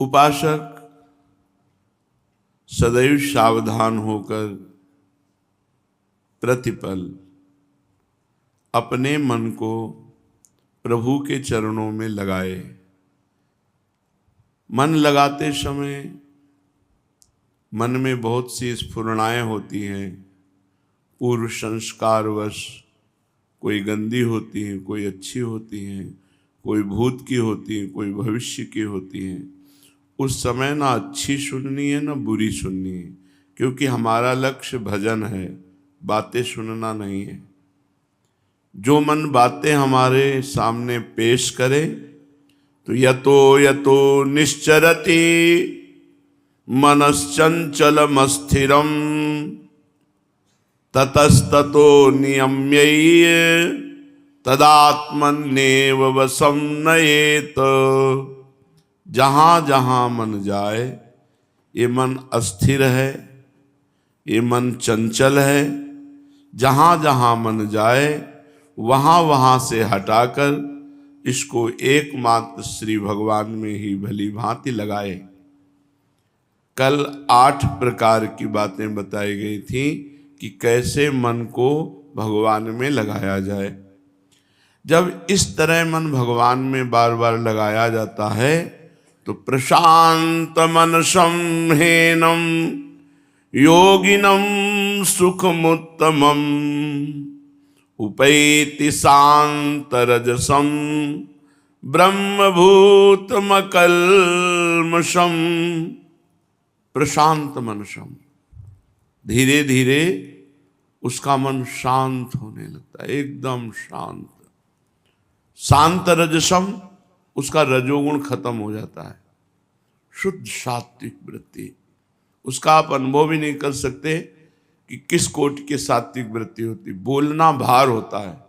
उपासक सदैव सावधान होकर प्रतिपल अपने मन को प्रभु के चरणों में लगाए। मन लगाते समय मन में बहुत सी स्फुरणाएं होती हैं। पूर्व संस्कारवश कोई गंदी होती हैं, कोई अच्छी होती हैं, कोई भूत की होती हैं, कोई भविष्य की होती हैं। उस समय ना अच्छी सुननी है ना बुरी सुननी है, क्योंकि हमारा लक्ष्य भजन है, बातें सुनना नहीं है। जो मन बातें हमारे सामने पेश करे तो यतो यतो निश्चरति मनश्चंचलमस्थिरम ततस्ततो नियम्य तदात्मन्येव वशं नयेत। जहाँ जहाँ मन जाए, ये मन अस्थिर है, ये मन चंचल है, जहाँ जहाँ मन जाए वहाँ वहाँ से हटाकर इसको एकमात्र श्री भगवान में ही भली भांति लगाए। कल 8 प्रकार की बातें बताई गई थी कि कैसे मन को भगवान में लगाया जाए। जब इस तरह मन भगवान में बार बार लगाया जाता है तो प्रशांत मनसं ह्येनं योगिनं सुखमुत्तमम् उपैति शांतरजसं ब्रह्मभूतमकल्मषम्। प्रशांत मनसम, धीरे धीरे उसका मन शांत होने लगता है, एकदम शांत। शांत रजसम, उसका रजोगुण खत्म हो जाता है। शुद्ध सात्विक वृत्ति, उसका आप अनुभव भी नहीं कर सकते कि किस कोटि की सात्विक वृत्ति होती। बोलना भार होता है।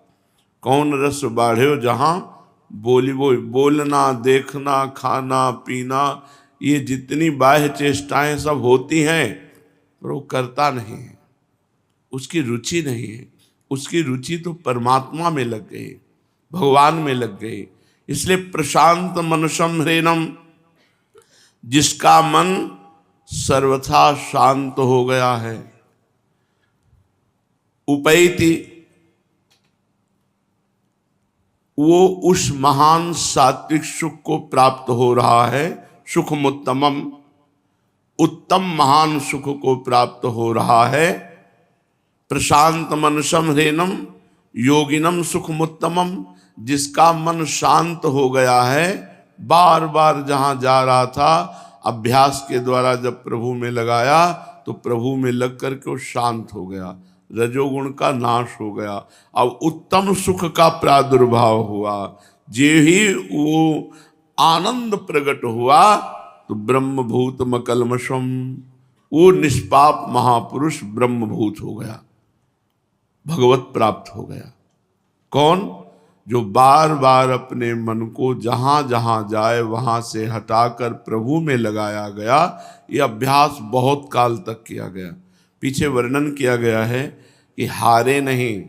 कौन रस बाढ़े जहाँ बोली वो, बोलना, देखना, खाना पीना, ये जितनी बाह्य चेष्टाएं सब होती हैं, पर वो करता नहीं है, उसकी रुचि नहीं है। उसकी रुचि तो परमात्मा में लग गई, भगवान में लग गई। इसलिए प्रशांत मनसं ह्येनं, जिसका मन सर्वथा शांत हो गया है। उपैति, वो उस महान सात्विक सुख को प्राप्त हो रहा है। सुखमुत्तमम, उत्तम महान सुख को प्राप्त हो रहा है। प्रशांत मनसं ह्येनं योगिनं सुखमुत्तमम, जिसका मन शांत हो गया है। बार बार जहां जा रहा था, अभ्यास के द्वारा जब प्रभु में लगाया तो प्रभु में लग करके वो शांत हो गया, रजोगुण का नाश हो गया। अब उत्तम सुख का प्रादुर्भाव हुआ। जे ही वो आनंद प्रकट हुआ तो ब्रह्मभूत मकल्मषम, वो निष्पाप महापुरुष ब्रह्मभूत हो गया, भगवत प्राप्त हो गया। कौन? जो बार बार अपने मन को जहां जहां जाए वहां से हटाकर प्रभु में लगाया गया। ये अभ्यास बहुत काल तक किया गया। पीछे वर्णन किया गया है कि हारे नहीं,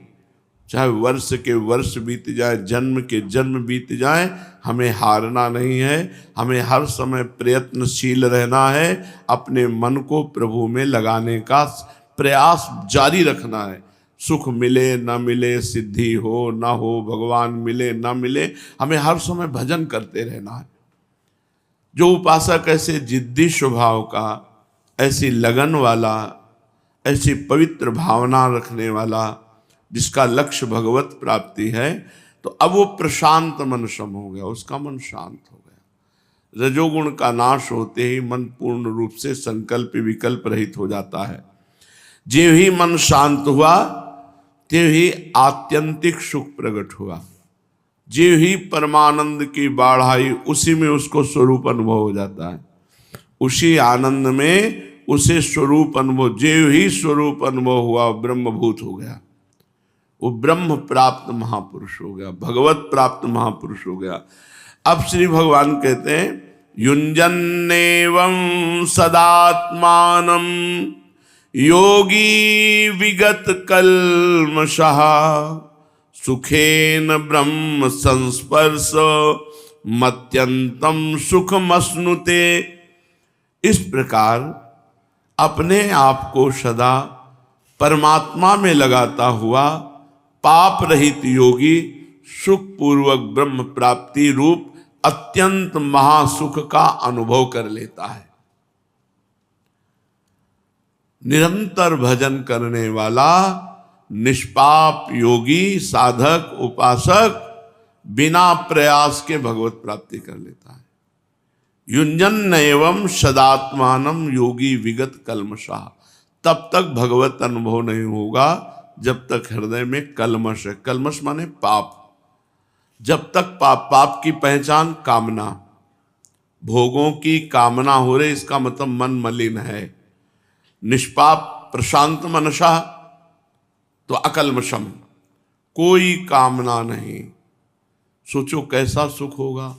चाहे वर्ष के वर्ष बीत जाए, जन्म के जन्म बीत जाए, हमें हारना नहीं है। हमें हर समय प्रयत्नशील रहना है, अपने मन को प्रभु में लगाने का प्रयास जारी रखना है। सुख मिले न मिले, सिद्धि हो न हो, भगवान मिले न मिले, हमें हर समय भजन करते रहना है। जो उपासक ऐसे जिद्दी स्वभाव का, ऐसी लगन वाला, ऐसी पवित्र भावना रखने वाला, जिसका लक्ष्य भगवत प्राप्ति है, तो अब वो प्रशांत मनसम हो गया, उसका मन शांत हो गया। रजोगुण का नाश होते ही मन पूर्ण रूप से संकल्प विकल्प रहित हो जाता है। जो ही मन शांत हुआ ते ही आत्यंतिक सुख प्रकट हुआ। जो ही परमानंद की बाढ़ आई, उसी में उसको स्वरूप अनुभव हो जाता है। उसी आनंद में उसे स्वरूप अनुभव, जो ही स्वरूप अनुभव हुआ, ब्रह्मभूत हो गया। वो ब्रह्म प्राप्त महापुरुष हो गया, भगवत प्राप्त महापुरुष हो गया। अब श्री भगवान कहते हैं, युञ्जन्नेवं सदात्मानं योगी विगत कल्मषः सुखेन ब्रह्म संस्पर्श मत्यंतम सुखमश्नुते। इस प्रकार अपने आप को सदा परमात्मा में लगाता हुआ पाप रहित योगी सुख पूर्वक ब्रह्म प्राप्ति रूप अत्यंत महासुख का अनुभव कर लेता है। निरंतर भजन करने वाला निष्पाप योगी साधक उपासक बिना प्रयास के भगवत प्राप्ति कर लेता है। युंजन एवं सदात्मानम योगी विगत कल्मषा। तब तक भगवत अनुभव नहीं होगा जब तक हृदय में कल्मष है। कल्मष माने पाप। जब तक पाप की पहचान कामना, भोगों की कामना हो रही, इसका मतलब मन मलिन है। निष्पाप प्रशांत मनसा तो अकल्मषम, कोई कामना नहीं। सोचो कैसा सुख होगा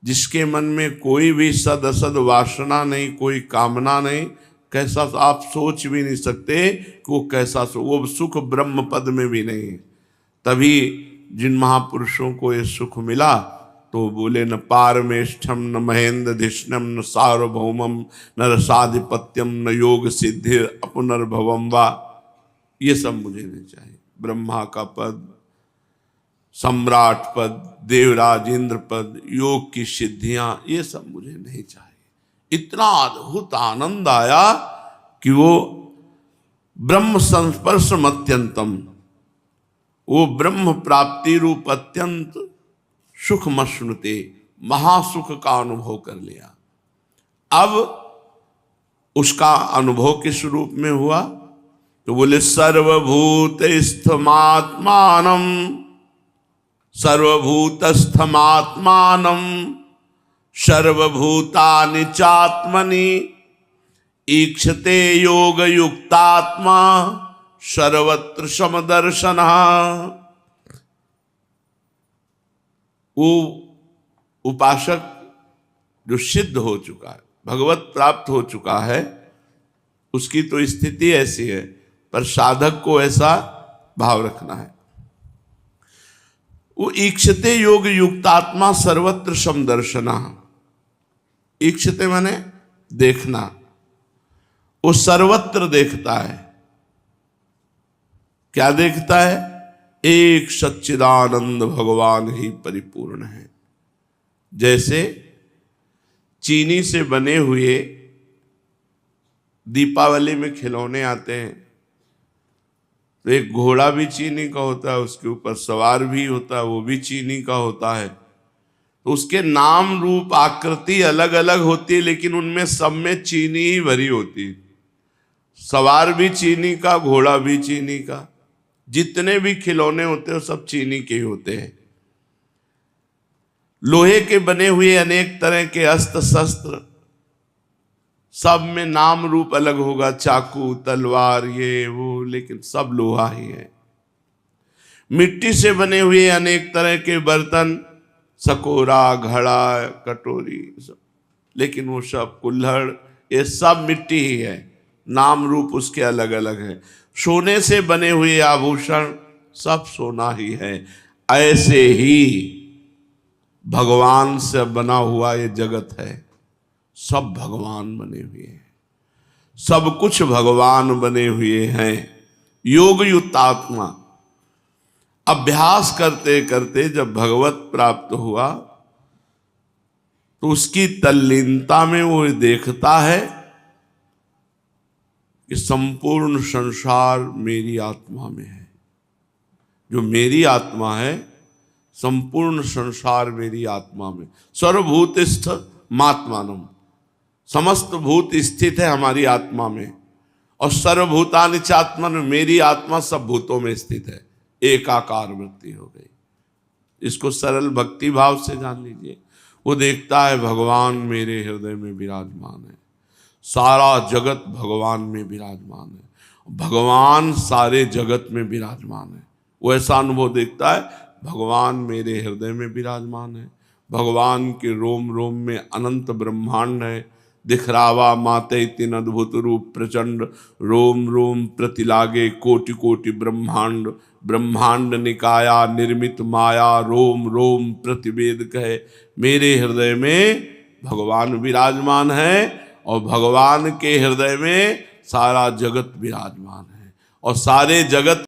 जिसके मन में कोई भी सद असद वासना नहीं, कोई कामना नहीं। कैसा आप सोच भी नहीं सकते कि वो कैसा सुख, वो सुख ब्रह्म पद में भी नहीं। तभी जिन महापुरुषों को ये सुख मिला तो बोले न पारमेष्ठम न महेंद्रधिष्णम न सार्वभौमम न रसाधिपत्यम न योग सिद्धि अपुनर्भवम वा। ये सब मुझे नहीं चाहिए। ब्रह्मा का पद, सम्राट पद, देवराज इंद्र पद, योग की सिद्धियां, ये सब मुझे नहीं चाहिए। इतना अद्भुत आनंद आया कि वो ब्रह्म संस्पर्शम अत्यंतम, वो ब्रह्म प्राप्ति रूप अत्यंत सुख मश्नुते, महासुख का अनुभव कर लिया। अब उसका अनुभव किस रूप में हुआ तो बोले सर्वभूत स्थमात्मानम, सर्वभूतस्थमात्मानम सर्वभूतानि चात्मनि ईक्षते योग युक्तात्मा सर्वत्र समदर्शन। वो उपासक जो सिद्ध हो चुका है, भगवत प्राप्त हो चुका है, उसकी तो स्थिति ऐसी है, पर साधक को ऐसा भाव रखना है। वो ईक्षते योग युक्तात्मा सर्वत्र समदर्शना। ईक्षते माने देखना, वो सर्वत्र देखता है। क्या देखता है? एक सच्चिदानंद भगवान ही परिपूर्ण है। जैसे चीनी से बने हुए दीपावली में खिलौने आते हैं, तो एक घोड़ा भी चीनी का होता है, उसके ऊपर सवार भी होता है, वो भी चीनी का होता है। तो उसके नाम रूप आकृति अलग अलग होती है, लेकिन उनमें सब में चीनी ही भरी होती है। सवार भी चीनी का, घोड़ा भी चीनी का, जितने भी खिलौने होते हैं सब चीनी के ही होते हैं। लोहे के बने हुए अनेक तरह के अस्त्र शस्त्र, सब में नाम रूप अलग होगा, चाकू तलवार ये वो, लेकिन सब लोहा ही है। मिट्टी से बने हुए अनेक तरह के बर्तन, सकोरा, घड़ा, कटोरी, सब, लेकिन वो सब कुल्हड़, ये सब मिट्टी ही है, नाम रूप उसके अलग अलग है। सोने से बने हुए आभूषण, सब सोना ही है। ऐसे ही भगवान से बना हुआ ये जगत है, सब भगवान बने हुए हैं, सब कुछ भगवान बने हुए हैं। योग युक्त आत्मा अभ्यास करते करते जब भगवत प्राप्त हुआ तो उसकी तल्लीनता में वो देखता है कि संपूर्ण संसार मेरी आत्मा में है। जो मेरी आत्मा है, संपूर्ण संसार मेरी आत्मा में। सर्वभूतस्थ मात्मानम, समस्त भूत स्थित है हमारी आत्मा में। और सर्वभूतानि चात्मन, मेरी आत्मा सब भूतों में स्थित है। एकाकार वृत्ति हो गई। इसको सरल भक्ति भाव से जान लीजिए। वो देखता है भगवान मेरे हृदय में विराजमान है, सारा जगत भगवान में विराजमान है, भगवान सारे जगत में विराजमान है। वो ऐसा अनुभव देखता है, भगवान मेरे हृदय में विराजमान है, भगवान के रोम रोम में अनंत ब्रह्मांड है, दिखरावा माते तीन अद्भुत रूप प्रचंड, रोम रोम प्रतिलागे कोटि कोटि ब्रह्मांड, ब्रह्मांड निकाया निर्मित माया, रोम रोम प्रतिवेद कहे। मेरे हृदय में भगवान विराजमान है और भगवान के हृदय में सारा जगत विराजमान है और सारे जगत